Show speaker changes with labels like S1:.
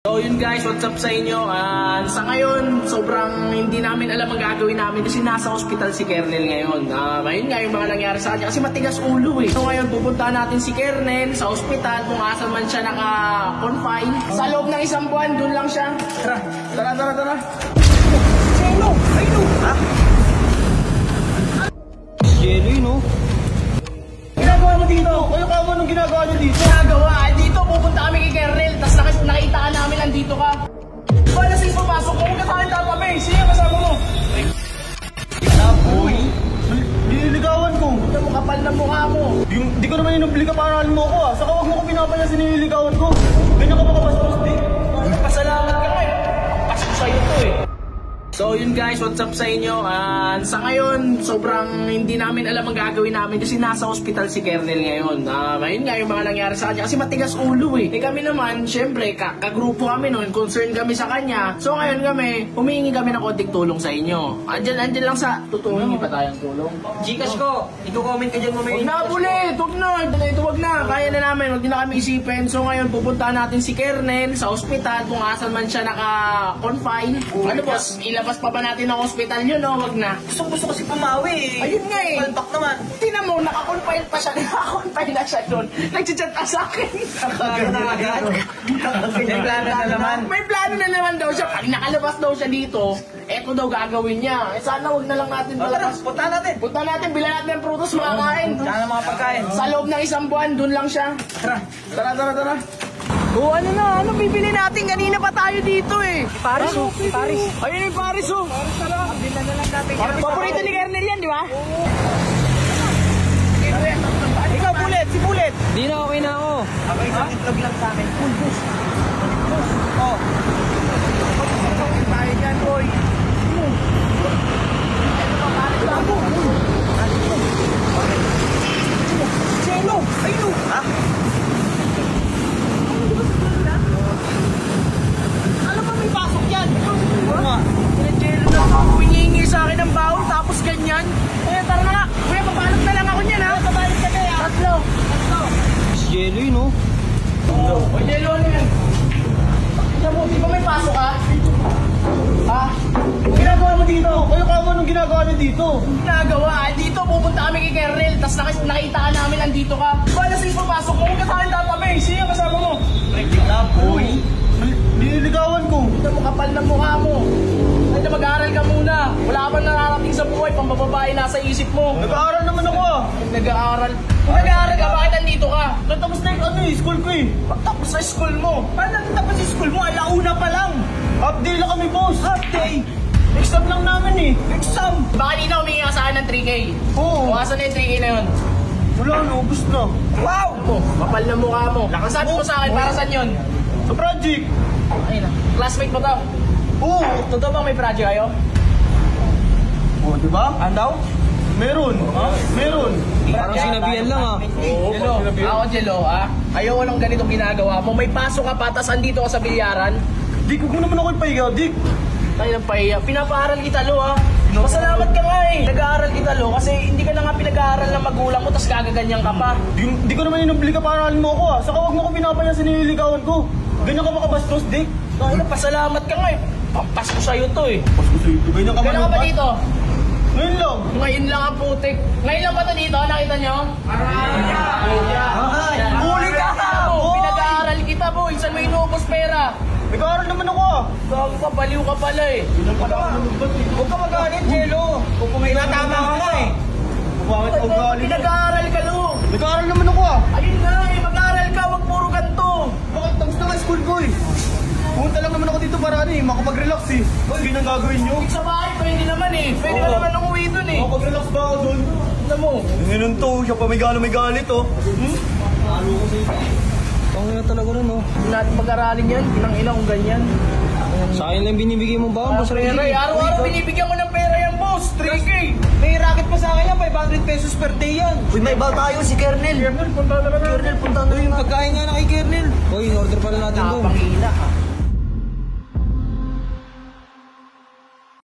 S1: So yun guys, what's up sa inyo? Sa ngayon, sobrang hindi namin alam ang gagawin namin kasi nasa hospital si Kernel ngayon. Ngayon nga yung mga nangyari sa kanya kasi matigas ulo eh. So ngayon pupunta natin si Kernel sa hospital kung asan man siya naka-confine. Sa loob ng isang buwan, dun lang siya. Tara. Jello! Ayun o! Ha?
S2: Jello yun o.
S1: Ginagawa mo dito?
S2: Ano ka mo nung ginagawa nyo dito?
S1: Dito pupunta kami kay Kernel, tapos nakita ka namin nandito ka. Ba, nasa ipapasok mo? Huwag ka sa'kin tatabi. Siya kasama mo.
S2: Boy, nililigawan ko.
S1: Ito mo, kapal na mukha mo.
S2: Di ko naman inubliga para alam mo ako ah. Saka wag mo ko pinapaya sa nililigawan ko. Ganyan ka makabastos, di?
S1: Pasalamat ka nga eh. Pasok sa'yo to eh. So yun guys, what's up sa inyo? Sa ngayon, sobrang hindi namin alam ang gagawin namin kasi nasa hospital si Kernel ngayon. Ngayon nga yung mga nangyari sa kanya kasi matigas ulo eh. Kami naman, syempre, kagrupo kami noon, concern kami sa kanya. So ngayon kami, humihingi kami ng konting tulong sa inyo. Andyan lang sa, tutuhingi pa tayong tulong.
S2: Gcash ko, i-comment ka dyan mamaya.
S1: Huwag na ulit, huwag na. Kaya na namin, huwag na kami isipin. So ngayon, pupuntahan natin si Kernel sa hospital kung asan man siya naka-confine. Ano boss, ilabas pa ba natin ang hospital yun o wag na?
S2: Gusto kasi pumawi eh.
S1: Ayun nga eh.
S2: Palpak naman.
S1: Tingnan mo, naka-confine pa siya. Naka-confine na siya doon. Nag-chat ka sa akin.
S2: May plano na naman.
S1: May plano na naman daw siya. Pag nakalabas daw siya dito, eto daw gagawin niya. Sana wag na lang natin malabas.
S2: Punta natin.
S1: Punta natin, bilan natin ng prutos makakain.
S2: Sana mga pagkain.
S1: Sa loob ng isang buwan, doon lang siya. Tara. Ano bibili natin? Kanina pa tayo dito eh.
S2: Paris.
S1: Ayun yung Paris oh.
S2: Bila na lang natin.
S1: Paborito ni Kernel yan, di ba?
S2: Ikaw, si Bullet. Di na, okay na ako. Ako isang itlog lang sa akin. Full boost. Oh.
S1: Tayo dyan, boy. Bago. Jello! Ayun! Ha? Ano ba may pasok yan? Jello na ako. Hiningi sa akin ng baon tapos ganyan. Tara na nga. Kuya, pabalot na lang ako niyan ha. Pabalot ka kaya. Tatlo.
S2: Jello yun o.
S1: O Jello ano yan? Di ba may pasok ha? Ha?
S2: Ginagawa mo dito? Ano ka mo nung ginagawa nyo dito?
S1: Dito pupunta kami kay Kernel, tapos nakita ka namin nandito ka. Ba, nasa ipapasok mo? Huwag ka sa'kin tatabi. Siya kasama mo.
S2: Boy, nililigawan ko.
S1: Ito mo, kapal na mukha mo. Ay na mag-aaral ka muna. Wala ka bang nararating sa buhay, pambababae nasa isip mo.
S2: Nag-aaral naman ako ah.
S1: Nag-aaral? Kung nag-aaral ka, bakit nandito ka?
S2: Tapos na yung school ko eh.
S1: Pagtapos sa school mo. Paano natin tapos sa school mo? Alauna pa lang.
S2: Half day lang kami boss.
S1: Half day.
S2: Exam lang namin eh.
S1: Exam. Baka kanina humingi ka sa akin ng 3K.
S2: Oo.
S1: O, asan na yung 3K na yun?
S2: Wala na, ubus na.
S1: Wow! Kapal na mukha mo. Sabi mo sa akin, para saan yun?
S2: Sa project.
S1: Ayun na. Classmate mo to?
S2: Oo.
S1: Totoo bang may project kayo?
S2: Oo, diba?
S1: Andaw?
S2: Meron. Meron.
S1: Parang sinabihan lang ah. Oo, ako Jello ah. Ayaw lang ganitong ginagawa mo. May pasok ka pa, tas andito ka sa bilyaran.
S2: Dik, huwag mo naman ako ipahigaw, Dik.
S1: Tayo ng pahiya. Pinapaaral kita lo ah. Masalamat ka nga eh. Nag-aaral kita lo kasi hindi ka na nga pinag-aaral ng magulang mo tas gagaganyan ka pa.
S2: Di ko naman inubliga para alam mo ako ah. Saka huwag mo ko pinapaya sa nililigawan ko. Ganyan ka makabastos, Dik.
S1: Tayo na, pasalamat ka nga eh. Pampasko sa'yo to eh.
S2: Pasko sa'yo ito. Ganyan ka
S1: Kailan ka ba dito?
S2: Ngayon lang.
S1: Ngayon lang ang putik. Ngayon lang ba ito dito? Nakita nyo? Huli ka ka! Pinag-aaral kita boy. Saan mo inubos pera?
S2: Nag-aaral naman ako ah.
S1: Gago ka, baliw ka pala eh.
S2: Huwag ka magalit, Jello. Kung may natama ka nga eh. Bakit ako galit?
S1: Pinag-aaral ka lo.
S2: Nag-aaral naman ako ah.
S1: Ayun nga eh, mag-aaral ka, wag puro ganito.
S2: Bakit tapos na nga school ko eh. Pumunta lang naman ako dito para makapag-relax eh. Hindi nang gagawin nyo.
S1: Sa bahay, pwede naman eh. Pwede ka naman umuwi dun eh.
S2: Makapag-relax ba ako dun?
S1: Ano mo?
S2: Ganun to, siya pa may galit oh. Halo ko sa'yo. Pangina talaga nun oh.
S1: Hindi natin mag-aralin yan, pinang ina kung ganyan.
S2: Sa akin lang binibigay mo ba?
S1: Pera eh, araw-araw binibigyan mo ng pera yan boss, 3K.
S2: May racket pa sa akin yan, 500 pesos per day yan. Uy, may bal tayo si Kernel.
S1: Kernel, punta na lang.
S2: Kernel, punta na yung pagkain nga na kay Kernel. Uy, in order pala natin doon.
S1: Nakapangina ka.